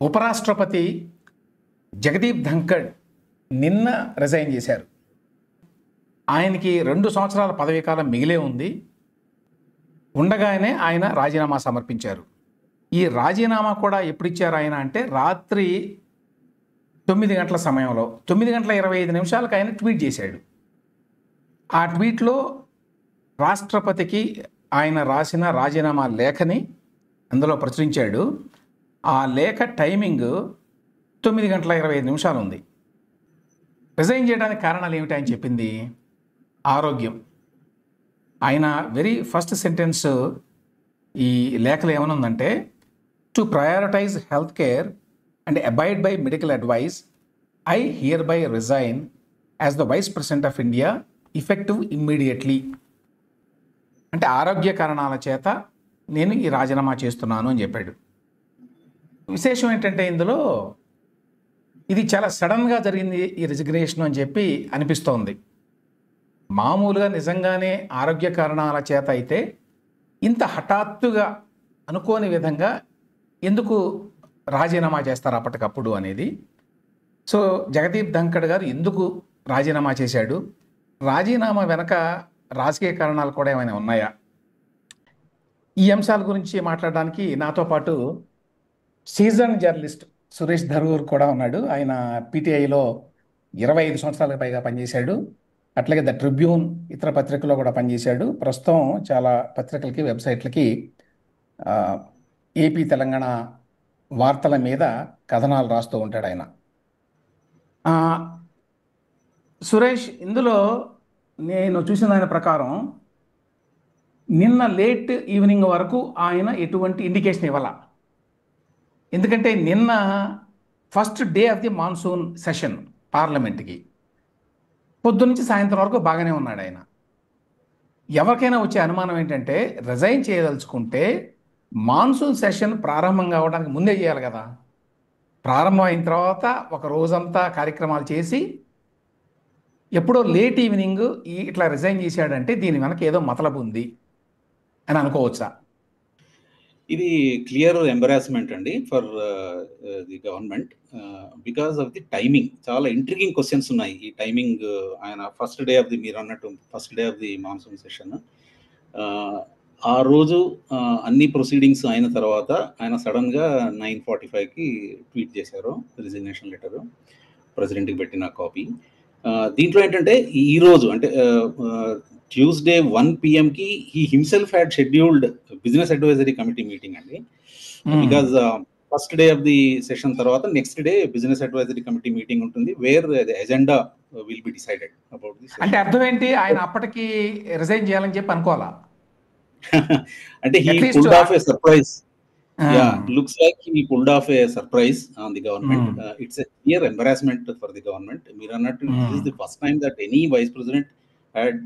ఉపరాష్ట్రపతి జగదీప్ ధంకడ్ నిన్న రిజైన్ చేశారు. ఆయనకి 2 సంవత్సరాల పదవీకాలం మిగిలే ఉంది. ఉండగానే ఆయన రాజీనామా సమర్పించారు. ఈ రాజీనామా కూడా ఎప్పుడు ఇచ్చారు ఆయన అంటే రాత్రి 9 గంటల సమయంలో 9:25 ఆయన ట్వీట్ చేశాడు. ఆ ట్వీట్లో రాష్ట్రపతికి ఆయన రాసిన రాజీనామా లేఖని అందులో ప్రచురించాడు. ఆ లేఖ టైమింగ్ 9:25 ఉంది. రిజైన్ చేయడానికి కారణాలు ఏమిటి ఆయన చెప్పింది? ఆరోగ్యం. ఆయన వెరీ ఫస్ట్ సెంటెన్స్ ఈ లేఖలో ఏమనుందంటే, to prioritize health care and abide by medical advice I hereby resign as the vice president of India effective immediately. అంటే ఆరోగ్య కారణాల చేత నేను ఈ రాజీనామా చేస్తున్నాను అని చెప్పాడు. విశేషం ఏంటంటే ఇందులో ఇది చాలా సడన్గా జరిగింది ఈ రిజిగ్నేషన్ అని చెప్పి అనిపిస్తోంది. మామూలుగా నిజంగానే ఆరోగ్య కారణాల చేత అయితే ఇంత హఠాత్తుగా అనుకోని విధంగా ఎందుకు రాజీనామా చేస్తారు అప్పటికప్పుడు అనేది. సో జగదీప్ ధంకడ్ గారు ఎందుకు రాజీనామా చేశాడు? రాజీనామా వెనక రాజకీయ కారణాలు కూడా ఏమైనా ఉన్నాయా? ఈ అంశాల గురించి మాట్లాడడానికి నాతో పాటు సీజన్ జర్నలిస్ట్ సురేష్ ధరూర్ కూడా ఉన్నాడు. ఆయన పీటీఐలో 25 సంవత్సరాలకు పైగా పనిచేశాడు. అట్లాగే ద ట్రిబ్యూన్ ఇతర పత్రికల్లో కూడా పనిచేశాడు. ప్రస్తుతం చాలా పత్రికలకి వెబ్సైట్లకి ఏపీ తెలంగాణ వార్తల మీద కథనాలు రాస్తూ ఉంటాడు ఆయన. సురేష్, ఇందులో నేను చూసిన దాని ప్రకారం నిన్న లేట్ ఈవినింగ్ వరకు ఆయన ఎటువంటి ఇండికేషన్ ఇవ్వాల. ఎందుకంటే నిన్న first day of the monsoon session పార్లమెంట్కి పొద్దునుంచి సాయంత్రం వరకు బాగానే ఉన్నాడు ఆయన. ఎవరికైనా వచ్చే అనుమానం ఏంటంటే రిజైన్ చేయదలుచుకుంటే మాన్సూన్ సెషన్ ప్రారంభం కావడానికి ముందే చేయాలి కదా. ప్రారంభం అయిన తర్వాత ఒక రోజంతా కార్యక్రమాలు చేసి ఎప్పుడో లేట్ ఈవినింగ్ ఇట్లా రిజైన్ చేశాడంటే దీని వెనక ఏదో మతలబు ఉంది అని అనుకోవచ్చా? ఇది క్లియర్ ఎంబరాస్మెంట్ అండి for the government because of the timing. చాలా ఇంట్రిగింగ్ క్వశ్చన్స్ ఉన్నాయి ఈ టైమింగ్. ఆయన ఫస్ట్ డే ఆఫ్ ది, మీరు అన్నట్టు first day of the monsoon session, ఆ రోజు అన్ని ప్రొసీడింగ్స్ అయిన తర్వాత ఆయన సడన్గా 9:45కి ట్వీట్ చేశారు రిజిగ్నేషన్ లెటర్, ప్రెసిడెంట్కి పెట్టిన కాపీ. దీంట్లో ఏంటంటే ఈరోజు అంటే ట్యూస్డే 1 PM కి he himself had scheduled business advisory committee meeting అండి. Because first day of the session తర్వాత next day business advisory committee meeting ఉంటుంది, where the agenda will be decided about this. అంటే అర్థం ఏంటి? ఆయన అప్పటికి రిజైన్ చేయాలని చెప్పి అనుకోవాలా? అంటే he pulled off a surprise. Yeah, looks like he pulled off a surprise on the government. It's a clear embarrassment for the government. Miranattu, this is the first time that any vice president had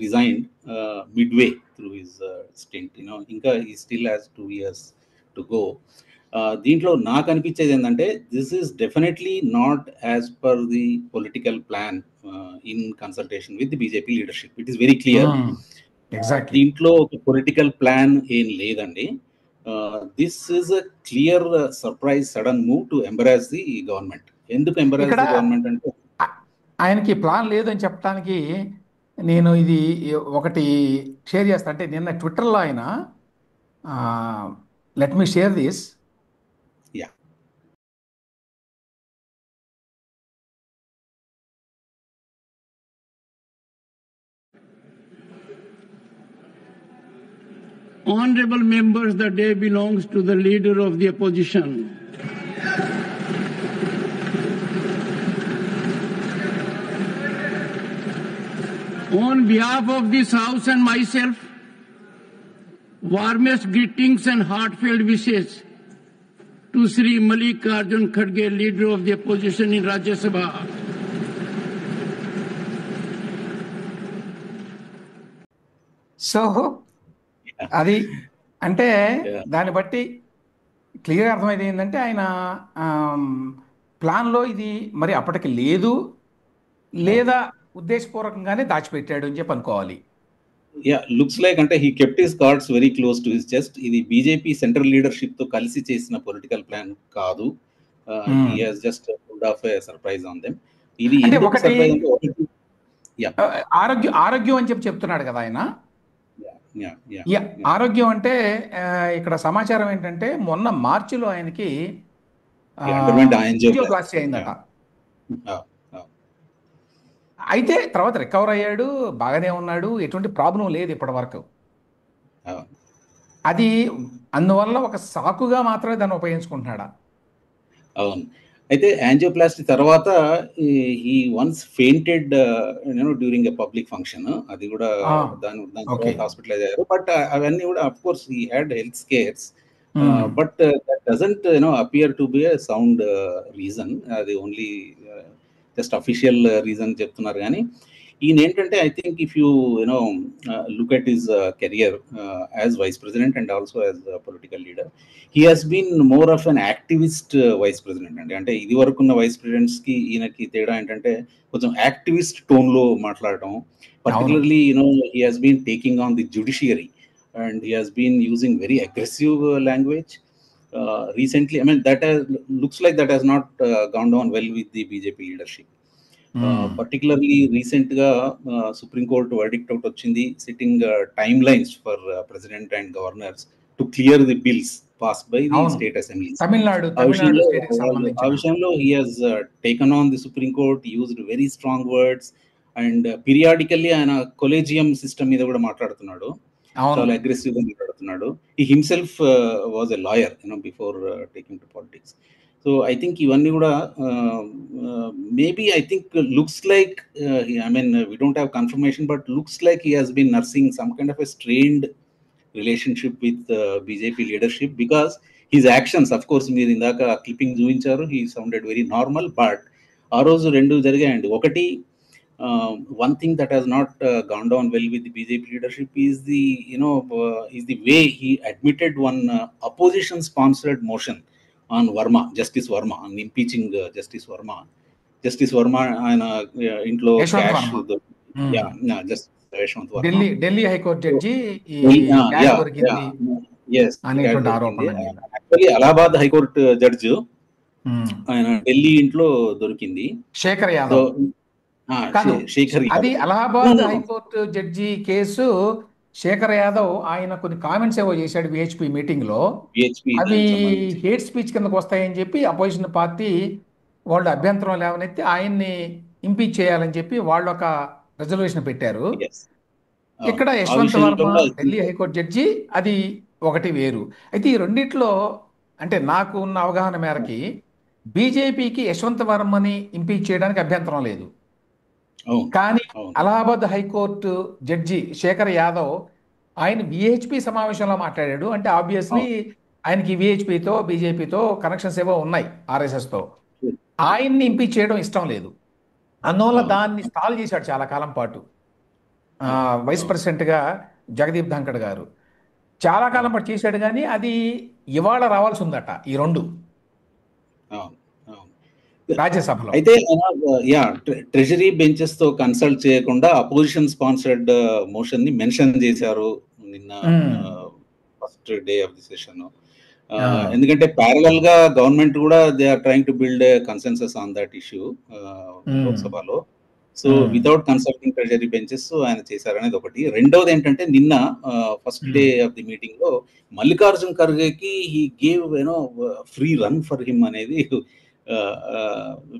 resigned midway through his stint. You know, inka he still has 2 years to go. దీంట్లో నాకు అనిపించేది ఏంటంటే this is definitely not as per the political plan in consultation with the BJP leadership. It is very clear. దీంట్లో ఒక political plan ఏం లేదండి. This is a clear surprise sudden move to embarrass the government. ఎందుకు embarrass the government అంటే ఆయనకి plan లేదని చెప్పడానికి నేను ఇది ఒకటి షేర్ చేస్తాను. అంటే నిన్న ట్విట్టర్లో ఆయన let me share this. Honorable members, the day belongs to the leader of the opposition. On behalf of this House and myself, warmest greetings and heartfelt wishes to Sri Mallikarjun Kharge, leader of the opposition in Rajya Sabha. So, అది అంటే దాన్ని బట్టి క్లియర్గా అర్థమైంది ఏంటంటే ఆయన ప్లాన్లో ఇది మరి అప్పటికి లేదు, లేదా ఉద్దేశపూర్వకంగానే దాచిపెట్టాడు అని చెప్పి అనుకోవాలి. Yeah, looks like అంటే he kept his cards very close to his chest. ఇది బీజేపీ సెంట్రల్ లీడర్షిప్ తో కలిసి చేసిన పొలిటికల్ ప్లాన్ కాదు. He has just pulled off a surprise on them. ఇది అంటే ఎందుకు ఒకటి సర్ప్రైజ్ అంటే ఒకటి ఆరోగ్యం అని చెప్తున్నాడు కదా ఆయన. yeah. ఆరోగ్యం అంటే ఇక్కడ సమాచారం ఏంటంటే మొన్న మార్చిలో ఆయనకి యాంజియోప్లాస్టీ అయిందట. అయితే తర్వాత రికవర్ అయ్యాడు, బాగానే ఉన్నాడు, ఎటువంటి ప్రాబ్లం లేదు ఇప్పటి వరకు. అది అందువల్ల ఒక సాకుగా మాత్రమే దాన్ని ఉపయోగించుకుంటున్నాడా? అవును. అయితే యాంజియోప్లాస్టీ తర్వాత he once fainted during a public function. అది కూడా దాని తర్వాత హాస్పిటలైజ్ అయ్యారు. బట్ అవన్నీ కూడా of course he had health scares, but that doesn't appear to be a sound reason. అది ఓన్లీ జస్ట్ అఫీషియల్ రీజన్ చెప్తున్నారు. కానీ ఈయన ఏంటంటే I think if you look at his career as vice president and also as political leader, he has been more of an activist vice president అండి. అంటే ఇది వరకు ఉన్న వైస్ ప్రెసిడెంట్స్కి ఈయనకి తేడా ఏంటంటే కొంచెం యాక్టివిస్ట్ టోన్లో మాట్లాడటం. Particularly he has been taking on the judiciary and he has been using very aggressive language. Recently, I mean, looks like that has not gone down well with the BJP leadership. Particularly recent ga Supreme Court verdict out వచ్చింది, sitting timelines for president and governors to clear the bills passed by the state assemblies. Tamil Nadu state కి సంబంధించి ఆ విషయంలో he has taken on the Supreme Court, used very strong words, and periodically ఆయన collegium system మీద కూడా మాట్లాడుతున్నాడు, చాలా aggressive గా మాట్లాడుతున్నాడు. He himself was a lawyer, before taking to politics. So I think ఇవన్నీ కూడా maybe I think looks like I mean we don't have confirmation, but looks like he has been nursing some kind of a strained relationship with BJP leadership, because his actions, of course మీరు ఇందాక clipping చూపించారు, he sounded very normal, but ఆ రోజు రెండు జరిగాయండి. ఒకటి, one thing that has not gone down well with the BJP leadership is the way he admitted one opposition sponsored motion on Verma, Justice Verma, on impeaching Justice Verma. Justice Verma ఆయన ఇంట్లో cash, justice Yashwant Varma, Delhi high court judge అనేటువంటి ఆరోపణ. Actually Allahabad high court judge ఆయన ఢిల్లీ ఇంట్లో దొరికింది. శేఖర్ యాదవ్ అది Allahabad high court judge case. Shekhar Yadav ఆయన కొన్ని కామెంట్స్ ఏవో చేశాడు విహెచ్పి మీటింగ్ లో, అవి హేట్ స్పీచ్ కిందకు వస్తాయని చెప్పి అపోజిషన్ పార్టీ వాళ్ళు అభ్యంతరం లేవనెత్తి ఆయన్ని ఇంపీచ్ చేయాలని చెప్పి వాళ్ళు ఒక రిజర్వేషన్ పెట్టారు. ఇక్కడ యశ్వంత్ వర్మ ఢిల్లీ హైకోర్టు జడ్జి, అది ఒకటి వేరు. అయితే ఈ రెండిట్లో అంటే నాకు ఉన్న అవగాహన మేరకి బీజేపీకి యశ్వంత్ వర్మని ఇంపీచ్ చేయడానికి అభ్యంతరం లేదు, కానీ అలహాబాద్ హైకోర్టు జడ్జి శేఖర్ యాదవ్ ఆయన విహెచ్పి సమావేశంలో మాట్లాడాడు. అంటే ఆబ్వియస్లీ ఆయనకి విహెచ్పితో బీజేపీతో కనెక్షన్స్ ఏవో ఉన్నాయి, ఆర్ఎస్ఎస్తో. ఆయన్ని ఇంపీచ్ చేయడం ఇష్టం లేదు, అందువల్ల దాన్ని స్టాల్ చేశాడు చాలా కాలం పాటు. వైస్ ప్రెసిడెంట్గా జగదీప్ ధంకడ్ గారు చాలా కాలం పాటు చేశాడు, కానీ అది ఇవాళ రావాల్సి ఉందట ఈ రెండు రాజ్యసభలో. అయితే ట్రెజరీ బెంచెస్ తో కన్సల్ట్ చేయకుండా అపోజిషన్ స్పాన్సర్డ్ మోషన్ ని మెన్షన్ చేశారు నిన్న first day of the session. ఎందుకంటే ప్యారలల్ గా గవర్నమెంట్ కూడా they are trying to build consensus on that issue లోక్సభలో. So without consulting treasury benches ఆయన చేశారనేది ఒకటి. రెండవది ఏంటంటే నిన్న first day of the meeting లో మల్లికార్జున్ ఖర్గేకి he gave free run for him అనేది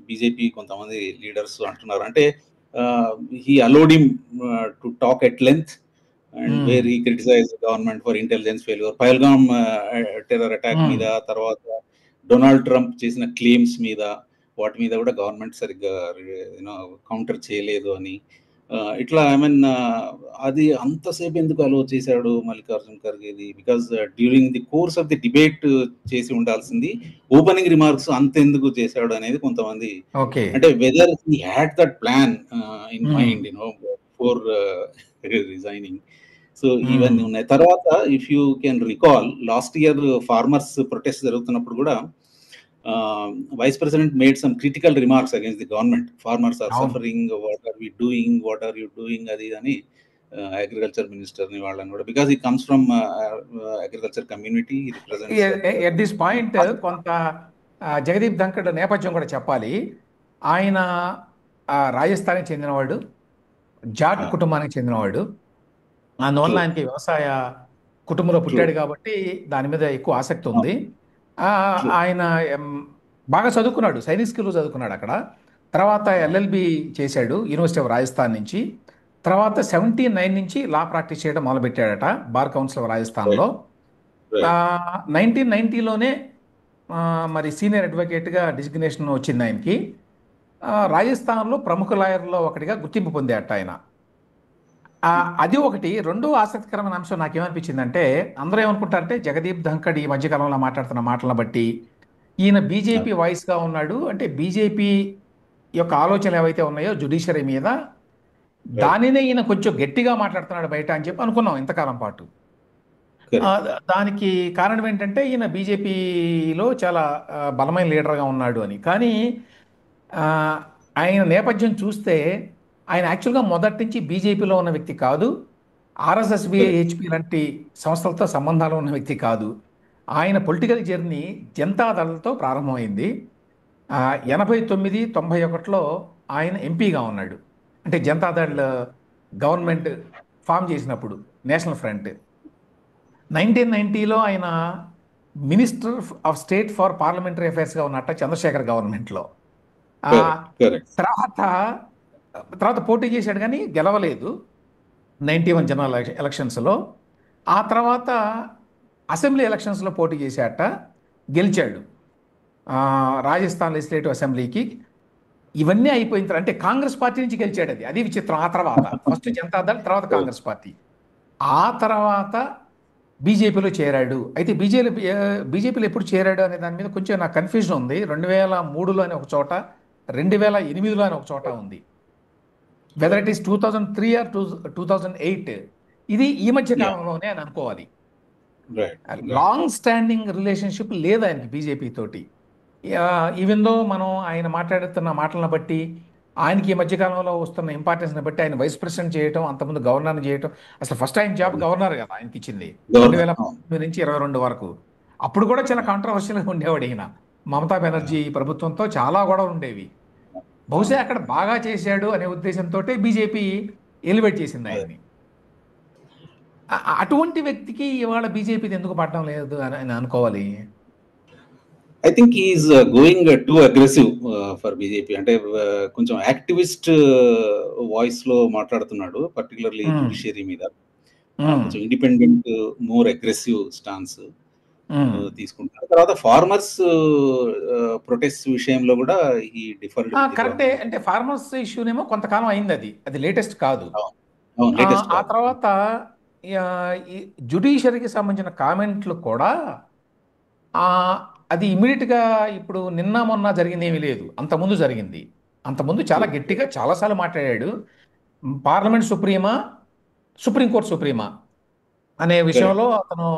బీజేపీ కొంతమంది లీడర్స్ అంటున్నారు. అంటే he allowed him to talk at length and where he criticise government for intelligence failure, Pahalgam terror attack మీద, తర్వాత డొనాల్డ్ ట్రంప్ చేసిన claims మీద, వాటి మీద కూడా గవర్నమెంట్ సరిగ్గా కౌంటర్ చేయలేదు అని. ఇట్లా ఐ మీన్ అది అంతసేపు ఎందుకు అలో చేశాడు మల్లికార్జున్ ఖర్గేది? Because during the course of the debate చేసి ఉండాల్సింది, ఓపెనింగ్ రిమార్క్స్ అంత ఎందుకు చేశాడు అనేది కొంతమంది. అంటే whether he had that plan in mind before resigning. So ఇవన్నీ ఉన్నాయి. తర్వాత if you can recall, last year farmers protest జరుగుతున్నప్పుడు కూడా Vice President made some critical remarks against the government. Farmers are suffering. What are we doing? What are you doing? Adi ani agriculture minister ni vallan kuda, because he comes from agriculture community. He represents at this point కొంత జగదీప్ ధంకడ్ నేపథ్యం కూడా చెప్పాలి. ఆయన రాజస్థాన్కి చెందినవాడు, జాట్ కుటుంబానికి చెందినవాడు. అందువల్ల ఆయనకి వ్యవసాయ కుటుంబంలో పుట్టాడు కాబట్టి దాని మీద ఎక్కువ ఆసక్తి ఉంది. ఆయన బాగా చదువుకున్నాడు, సైనిక్ స్కూల్లో చదువుకున్నాడు అక్కడ. తర్వాత ఎల్ఎల్బి చేశాడు యూనివర్సిటీ ఆఫ్ రాజస్థాన్ నుంచి. తర్వాత 79 నుంచి లా ప్రాక్టీస్ చేయడం మొదలుపెట్టాడట బార్ కౌన్సిల్ ఆఫ్ రాజస్థాన్లో. 1990లోనే మరి సీనియర్ అడ్వకేట్గా డిజిగ్నేషన్ వచ్చింది ఆయనకి. రాజస్థాన్లో ప్రముఖ లాయర్లో ఒకటిగా గుర్తింపు పొందాడట ఆయన. అది ఒకటి. రెండో ఆసక్తికరమైన అంశం నాకేమనిపించిందంటే, అందరూ ఏమనుకుంటారంటే జగదీప్ ధంకడ్ ఈ మధ్యకాలంలో మాట్లాడుతున్న మాటలను బట్టి ఈయన బీజేపీ వాయిస్గా ఉన్నాడు, అంటే బీజేపీ యొక్క ఆలోచనలు ఏవైతే ఉన్నాయో జుడిషియరీ మీద దానినే ఈయన కొంచెం గట్టిగా మాట్లాడుతున్నాడు బయట అని చెప్పి అనుకున్నాం ఇంతకాలం పాటు. దానికి కారణం ఏంటంటే ఈయన బీజేపీలో చాలా బలమైన లీడర్గా ఉన్నాడు అని. కానీ ఆయన నేపథ్యం చూస్తే ఆయన యాక్చువల్గా మొదటి నుంచి బీజేపీలో ఉన్న వ్యక్తి కాదు, ఆర్ఎస్ఎస్ విహెచ్పి లాంటి సంస్థలతో సంబంధాలు ఉన్న వ్యక్తి కాదు. ఆయన పొలిటికల్ జర్నీ జనతాదళ్తో ప్రారంభమైంది. 89, 91లో ఆయన ఎంపీగా ఉన్నాడు. అంటే జనతాదళ్ గవర్నమెంట్ ఫామ్ చేసినప్పుడు నేషనల్ ఫ్రంట్. 1990లో ఆయన minister of state for parliamentary అఫైర్స్గా ఉన్నట్ట చంద్రశేఖర్ గవర్నమెంట్లో. తర్వాత పోటీ చేశాడు కానీ గెలవలేదు 91 జనరల్ ఎలక్షన్స్లో. ఆ తర్వాత అసెంబ్లీ ఎలక్షన్స్లో పోటీ చేశాట, గెలిచాడు రాజస్థాన్ లెజిస్లేటివ్ అసెంబ్లీకి. ఇవన్నీ అయిపోయిన తర్వాత అంటే కాంగ్రెస్ పార్టీ నుంచి గెలిచాడు, అది విచిత్రం. ఆ తర్వాత ఫస్ట్ జనతాదళ్, తర్వాత కాంగ్రెస్ పార్టీ, ఆ తర్వాత బీజేపీలో చేరాడు. అయితే బీజేపీలో ఎప్పుడు చేరాడు అనే దాని మీద కొంచెం నాకు కన్ఫ్యూజన్ ఉంది. 2003లో అని ఒక చోట, 2008లో అని ఒక చోట ఉంది. వెదర్ ఇట్ ఈస్ 2003 ఆర్ 2008, ఇది ఈ మధ్య కాలంలోనే అని అనుకోవాలి. లాంగ్ స్టాండింగ్ రిలేషన్షిప్ లేదు ఆయనకి బీజేపీ తోటి. ఈవెన్ దో మనం ఆయన మాట్లాడుతున్న మాటలను బట్టి, ఆయనకి ఈ మధ్యకాలంలో వస్తున్న ఇంపార్టెన్స్ని బట్టి ఆయన వైస్ ప్రెసిడెంట్ చేయటం, అంతకుముందు గవర్నర్ చేయటం. అసలు ఫస్ట్ ఆయన జాబ్ గవర్నర్ కదా ఆయనకి ఇచ్చింది 2019 నుంచి 22 వరకు. అప్పుడు కూడా చాలా కాంట్రవర్షియల్గా ఉండేవాడు ఈయన. మమతా బెనర్జీ ప్రభుత్వంతో చాలా గొడవలు ఉండేవి. బహుశా అక్కడ బాగా చేశాడు అనే ఉద్దేశంతో బీజేపీ ఎలివేట్ చేసింది ఆయన్ని. అటువంటి వ్యక్తికి ఇవాళ బీజేపీది ఎందుకు పడడం లేదు అని అనుకోవాలి. I think is going to aggressive for BJP. అంటే కొంచెం యాక్టివిస్ట్ వాయిస్ లో మాట్లాడుతున్నాడు, పర్టికులర్లీ జ్యుడిషియరీ మీద. కొంచెం ఇండిపెండెంట్, మోర్ అగ్రెసివ్ స్టాన్స్ తీసుకుంటారు. తర్వాత ఫార్మర్స్ ప్రొటెస్ట్ విషయంలో కూడా ఈ డిఫరెంట్. కరెక్టే. అంటే ఫార్మర్స్ ఇష్యూనేమో కొంతకాలం అయింది, అది లేటెస్ట్ కాదు. ఆ తర్వాత జ్యుడిషియరీకి సంబంధించిన కామెంట్లు కూడా అది ఇమీడియట్గా ఇప్పుడు నిన్న మొన్న జరిగింది ఏమీ లేదు, అంతకుముందు జరిగింది. అంతకుముందు చాలా గట్టిగా చాలాసార్లు మాట్లాడాడు. పార్లమెంట్ సుప్రీమా, సుప్రీంకోర్టు సుప్రీమా అనే విషయంలో అతను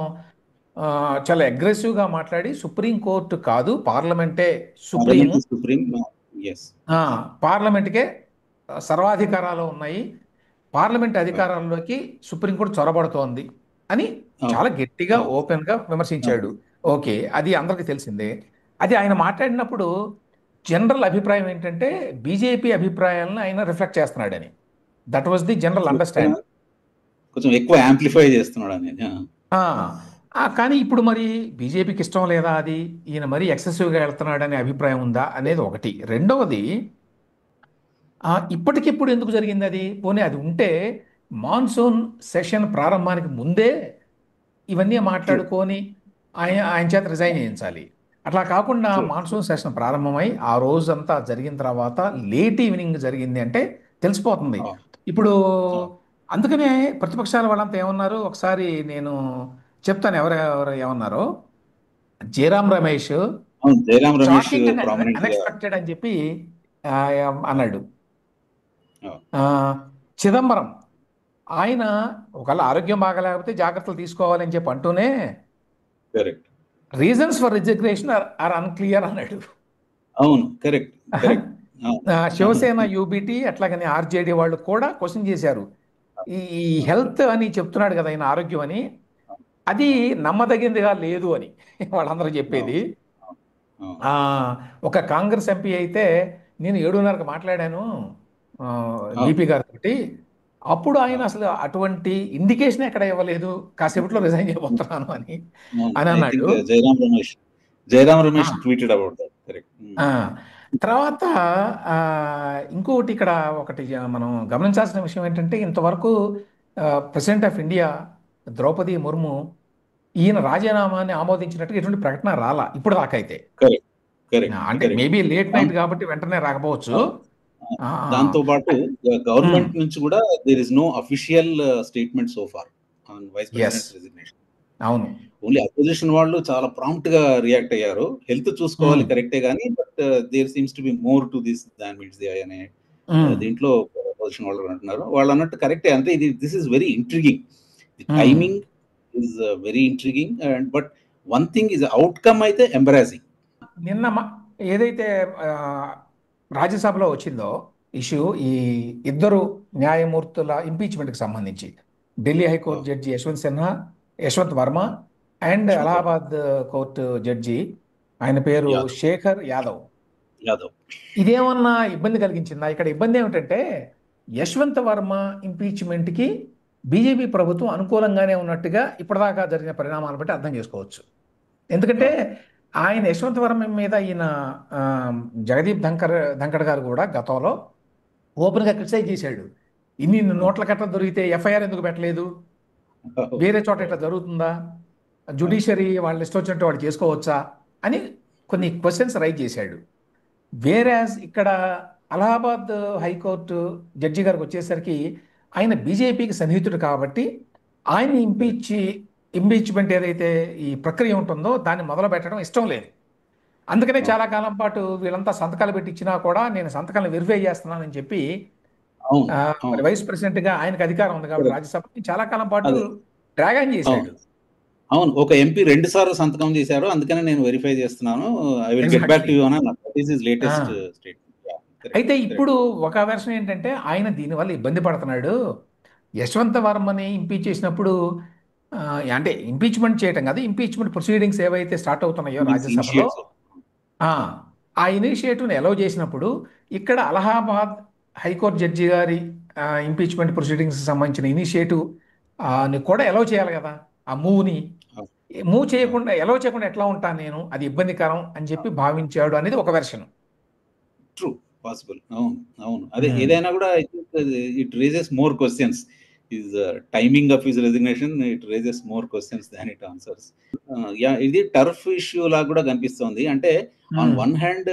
చాలా అగ్రెసివ్గా మాట్లాడి, సుప్రీంకోర్టు కాదు పార్లమెంటే సుప్రీం, పార్లమెంట్కే సర్వాధికారాలు ఉన్నాయి, పార్లమెంట్ అధికారాల్లోకి సుప్రీంకోర్టు చొరబడుతోంది అని చాలా గట్టిగా ఓపెన్గా విమర్శించాడు. ఓకే, అది అందరికీ తెలిసిందే. అది ఆయన మాట్లాడినప్పుడు జనరల్ అభిప్రాయం ఏంటంటే బీజేపీ అభిప్రాయాలను ఆయన రిఫ్లెక్ట్ చేస్తున్నాడని. That was the general understanding. కొంచెం ఎక్కువ యాంప్లిఫై చేస్తున్నాడు అని. కానీ ఇప్పుడు మరి బీజేపీకి ఇష్టం లేదా, అది ఈయన మరీ ఎక్సెసివ్గా వెళ్తున్నాడనే అభిప్రాయం ఉందా అనేది ఒకటి. రెండవది, ఇప్పటికిప్పుడు ఎందుకు జరిగింది అది? పోనీ అది ఉంటే మాన్సూన్ సెషన్ ప్రారంభానికి ముందే ఇవన్నీ మాట్లాడుకొని ఆయన చేత రిజైన్ చేయించాలి. అట్లా కాకుండా మాన్సూన్ సెషన్ ప్రారంభమై ఆ రోజంతా జరిగిన తర్వాత లేట్ ఈవినింగ్ జరిగింది అంటే తెలిసిపోతుంది. ఇప్పుడు అందుకనే ప్రతిపక్షాల వాళ్ళంతా ఏమన్నారు, ఒకసారి నేను చెప్తాను ఎవరెవరు ఏమన్నారో. జయరాం రమేష్ అన్ఎక్స్పెక్టెడ్ అని చెప్పి అన్నాడు. చిదంబరం ఆయన ఒకవేళ ఆరోగ్యం బాగాలేకపోతే జాగ్రత్తలు తీసుకోవాలని చెప్పి అంటూనే reasons for resignation are unclear అన్నాడు. అవును, కరెక్ట్. శివసేన, యూబిటి అట్లాగని ఆర్జేడీ వాళ్ళు కూడా క్వశ్చన్ చేశారు. ఈ హెల్త్ అని చెప్తున్నాడు కదా ఆయన, ఆరోగ్యం అని, అది నమ్మదగిందిగా లేదు అని వాళ్ళందరూ చెప్పేది. అవును. ఆ, ఒక కాంగ్రెస్ ఎంపీ అయితే నేను 7:30కి మాట్లాడాను అవును. బీపీ గారితో. అప్పుడు ఆయన అవును. అసలు అటువంటి ఇండికేషన్ ఎక్కడ ఇవ్వలేదు, కాసేపట్లో రిజైన్ చేయబోతున్నాను అని అవును. అని ఐ అన్నాడు. థింక్ జయరాం ఆ, Ramesh tweeted about that. Correct. ఆ. తర్వాత ఇంకొకటి ఇక్కడ ఒకటి మనం గమనించాల్సిన విషయం ఏంటంటే, ఇంతవరకు president of India Droupadi Murmu ఈయన రాజీనామాని ఆమోదించినట్టుగా ఎటువంటి ప్రకటన రాలా ఇప్పుడు దాకా అయితే. కరెక్ట్. కరెక్ట్. అంటే కరెక్ట్. మేబీ లేట్ నైట్ కాబట్టి వెంటనే రాకపోవచ్చు. అవును. దాంతో పాటు గవర్నమెంట్ నుంచి కూడా there is no official statement so far on vice yes, president resignation. అవును. ఓన్లీ అపోజిషన్ వాళ్ళు చాలా ప్రాంప్ట్ గా రియాక్ట్ అయ్యారు. హెల్త్ చూసుకోవాలి ఉమ్, కరెక్టే గానీ, but there seems to be more to this than meets the eye అనే ఉమ్, దీంట్లో అపోజిషన్ వాళ్ళు అంటున్నారు. వాళ్ళు అన్నట్టు కరెక్టే. అంటే this is very intriguing. The um. Timing is very intriguing and but one thing is outcome అయితే ఎంబరాసింగ్. నిన్న ఏదైతే ఆ, రాజ్యసభలో వచ్చిందో ఇష్యూ, ఈ ఇద్దరు న్యాయమూర్తుల ఇంపీచ్మెంట్కి సంబంధించి, Delhi high court judge Yashwant Varma and Allahabad court judge, ఆయన పేరు యాదవ్ శేఖర్ యాదవ్. యాదవ్ ఇదేమన్నా ఇబ్బంది కలిగించిందా? ఇక్కడ ఇబ్బంది ఏమిటంటే, యశ్వంత్ వర్మ ఇంపీచ్మెంట్కి బీజేపీ ప్రభుత్వం అనుకూలంగానే ఉన్నట్టుగా ఇప్పటిదాకా జరిగిన పరిణామాలను బట్టి అర్థం చేసుకోవచ్చు. ఎందుకంటే ఆయన యశ్వంత్ వర్మ మీద ఈయన ఆ, జగదీప్ ధంకడ్ గారు కూడా గతంలో ఓపెన్గా క్రిటిసైజ్ చేశాడు. ఇన్ని నోట్ల కట్ట దొరికితే ఎఫ్ఐఆర్ ఎందుకు పెట్టలేదు, వేరే చోట ఇట్లా జరుగుతుందా, జుడిషియరీ వాళ్ళు ఇష్టం వచ్చినట్టు వాళ్ళు చేసుకోవచ్చా అని కొన్ని క్వశ్చన్స్ రైజ్ చేశాడు. వేరాజ్ ఇక్కడ అలహాబాద్ హైకోర్టు జడ్జి గారికి వచ్చేసరికి ఆయన బీజేపీకి సన్నిహితుడు కాబట్టి ఆయన ఇంపీచ్మెంట్ ఏదైతే ఈ ప్రక్రియ ఉంటుందో దాన్ని మొదలు పెట్టడం ఇష్టం లేదు. అందుకనే చాలా కాలం పాటు వీళ్ళంతా సంతకాలు పెట్టి ఇచ్చినా కూడా నేను సంతకాలను వెరిఫై చేస్తున్నానని చెప్పి అవును. మరి అవును. వైస్ ప్రెసిడెంట్గా ఆయనకు అధికారం ఉంది కాబట్టి రాజ్యసభకి చాలా కాలం పాటు అదే. డ్రాగన్ అవును. చేశాడు. అవును. ఒక ఎంపీ 2 సార్లు సంతకం చేశారు. అందుకనే నేను వెరిఫై చేస్తున్నాను. I will get back to exactly. You అని అన్నారు. That is his latest statement. Yeah! Correct. అయితే కరెక్ట్. ఇప్పుడు ఒక వెర్షన్ ఏంటంటే ఆయన దీనివల్ల ఇబ్బంది పడుతున్నాడు. యశ్వంత్ వర్మని ఇంపీచ్ చేసినప్పుడు ఆ, అంటే ఇంపీచ్మెంట్ చేయటం కాదు, ఇంపీచ్మెంట్ ప్రొసీడింగ్స్ ఏవైతే స్టార్ట్ అవుతున్నాయో రాజ్యసభలో ఇనిషియేట్స్. ఆ ఆ ఇనిషియేటివ్ని అలౌ చేసినప్పుడు ఇక్కడ అలహాబాద్ హైకోర్టు జడ్జి గారి ఇంపీచ్మెంట్ ప్రొసీడింగ్స్ సంబంధించిన ఇనిషియేటివ్ ని కూడా అలౌ చేయాలి కదా. ఆ మూవ్ని అవును. మూవ్ అవును. చేయకుండా అలౌ చేయకుండా ఎట్లా ఉంటాను నేను, అది ఇబ్బందికరం అని చెప్పి భావించాడు అనేది ఒక వెర్షన్. ట్రూ. పాసిబుల్. అవును. అవును. అదే ఏదైనా కూడా I think it raises more questions. His timing of his resignation it raises more questions than it answers. Yeah! ఇది టర్ఫ్ ఇష్యూ లాగా కూడా కనిపిస్తోంది. అంటే on one hand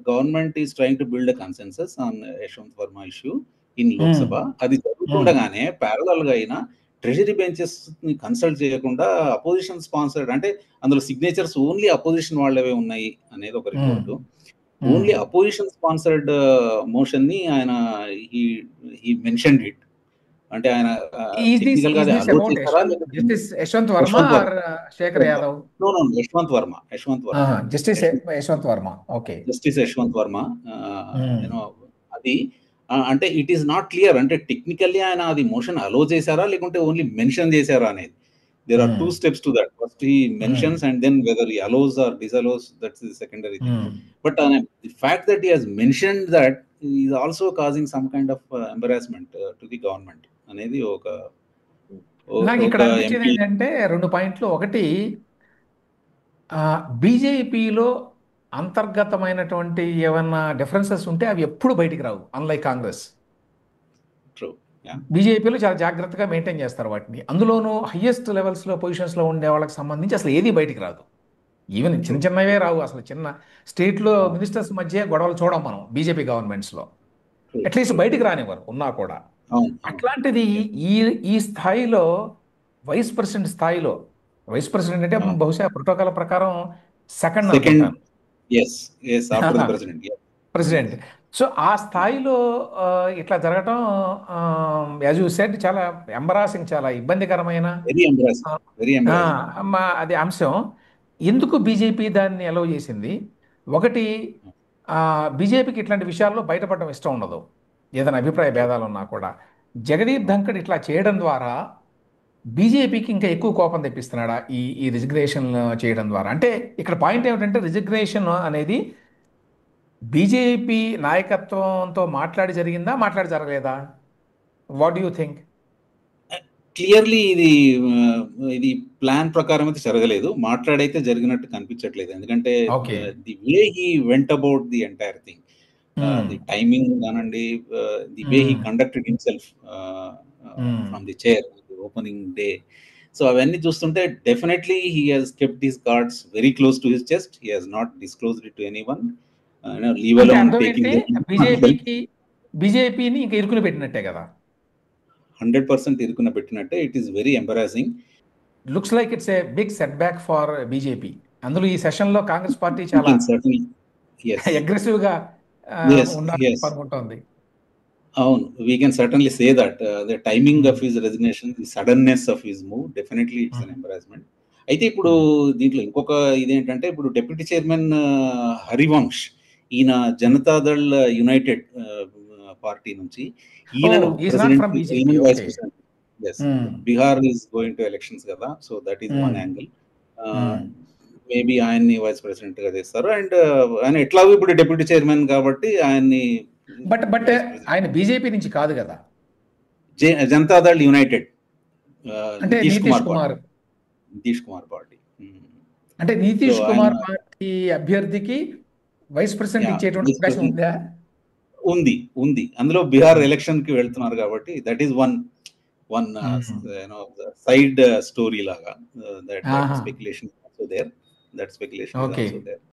government is trying to build a consensus on Yashwant Varma issue in Lok Sabha. అది జరుగుతుండగానే ప్యారలల్‌గా అయినా treasury బెంచెస్‌ని కన్సల్ట్ చేయకుండా అపోజిషన్ స్పాన్సర్డ్, అంటే అందులో సిగ్నేచర్స్ ఓన్లీ అపోజిషన్ వాళ్ళవే ఉన్నాయి అనేది ఒక report. Only opposition sponsored motion ని ఆయన హి మెన్షన్డ్ ఇట్. అంటే ఆయన టెక్నికల్ గా అది అలో చేశారా లేకపోతే justice Yashwant Varma Yashwant Varma or Shekhar Yadav? No no Yashwant Varma justice Yashwant Varma. Okay. Justice Yashwant Varma you know అది అంటే ఇట్ ఈస్ నాట్ క్లియర్. అంటే టెక్నికల్లీ ఆయన అది మోషన్ అలో చేశారా లేకుంటే ఓన్లీ మెన్షన్ చేశారా అనేది. There are 2 steps to that. First he mentions and then whether he allows or disallows, that's the secondary thing. But the fact that he has mentioned that is also causing some kind of embarrassment to the government అనేది నాకు ఇక్కడ ఒక అనిపించేది MP. ఏంటంటే 2 పాయింట్లు. ఒకటి, బీజేపీలో అంతర్గతమైనటువంటి ఏమన్నా డిఫరెన్సెస్ ఉంటే అవి ఎప్పుడు బయటికి రావు, అన్లైక్ కాంగ్రెస్. ట్రూ. బీజేపీలో చాలా జాగ్రత్తగా మెయింటైన్ చేస్తారు వాటిని. అందులోనూ హయ్యెస్ట్ లెవెల్స్లో పొజిషన్స్లో ఉండే వాళ్ళకి సంబంధించి అసలు ఏది బయటికి రాదు. ఈవెన్ చిన్న చిన్నవే రావు. అసలు చిన్న స్టేట్లో మినిస్టర్స్ మధ్య గొడవలు చూడం మనం బీజేపీ గవర్నమెంట్స్లో. అట్లీస్ట్ బయటికి రానివ్వరు ఉన్నా కూడా. అట్లాంటిది ఈ ఈ స్థాయిలో వైస్ ప్రెసిడెంట్ స్థాయిలో, వైస్ ప్రెసిడెంట్ అంటే బహుశా ప్రోటోకాల్ ప్రకారం సెకండ్ ప్రెసిడెంట్. సో ఆ స్థాయిలో ఇట్లా జరగటం యాజ్ యూ సెడ్ చాలా ఎంబరాసింగ్, చాలా ఇబ్బందికరమైన అది అంశం. ఎందుకు బీజేపీ దాన్ని అలౌ చేసింది? ఒకటి, బీజేపీకి ఇట్లాంటి విషయాల్లో బయటపడడం ఇష్టం ఉండదు, ఏదైనా అభిప్రాయ భేదాలు ఉన్నా కూడా. జగదీప్ ధంకడ్ ఇట్లా చేయడం ద్వారా బీజేపీకి ఇంకా ఎక్కువ కోపం తెప్పిస్తున్నాడా ఈ రిజిగ్నేషన్ చేయడం ద్వారా? అంటే ఇక్కడ పాయింట్ ఏమిటంటే రిజిగ్నేషన్ అనేది బీజేపీ నాయకత్వంతో మాట్లాడి జరిగిందా, మాట్లాడి జరగలేదా? What you think? క్లియర్లీ ఇది ప్లాన్ ప్రకారం అయితే జరగలేదు, మాట్లాడైతే జరిగినట్టు కనిపించట్లేదు. ఎందుకంటే okay. The way he went about the entire thing, the timing కానండి, the way he conducted himself from the chair opening day. So అవన్నీ చూస్తుంటే definitely he has kept his cards very close to his chest. He has not disclosed it to anyone, leave అంటే alone అర్థం taking ఏంటి? బీజేపీని ఇంకా ఇరుకుని పెట్టినట్టే కదా. 100% ఇరుకున పెట్టినట్టే. It is very embarrassing. Looks like it's a big setback for BJP. అందులో ఈ సెషన్లో కాంగ్రెస్ పార్టీ చాలా అగ్రెసివ్ గా ఉండాలని అనుకుంటోంది. అవును, we can certainly say that the timing of his resignation, the suddenness of his move, definitely it's an embarrassment. అయితే ఇప్పుడు దీంట్లో ఇంకొక ఇదేంటంటే, ఇప్పుడు డిప్యూటీ చైర్మన్ హరివంశ్, ఈయన జనతాదళ్ యునైటెడ్ పార్టీ నుంచి, ఈయనను vice president. Bihar is going to elections కదా, so that is one angle. Maybe ఆయన్ని వైస్ ప్రెసిడెంట్ గా చేస్తారు. అండ్ ఆయన ఎట్లాగో ఇప్పుడు డిప్యూటీ చైర్మన్ కాబట్టి ఆయన్ని, బట్ ఆయన బీజేపీ నుంచి కాదు కదా, జనతాదళ్ యునైటెడ్ అంటే నితీష్ కుమార్ పార్టీ. అంటే నితీష్ కుమార్ పార్టీ అభ్యర్థికి వైస్ ప్రెసిడెంట్ ఇచ్చేటువంటి అవకాశం ఉందా? ఉంది. అందులో బీహార్ ఎలక్షన్ కి వెళ్తున్నారు కాబట్టి that is one side story లాగా. That speculation also there.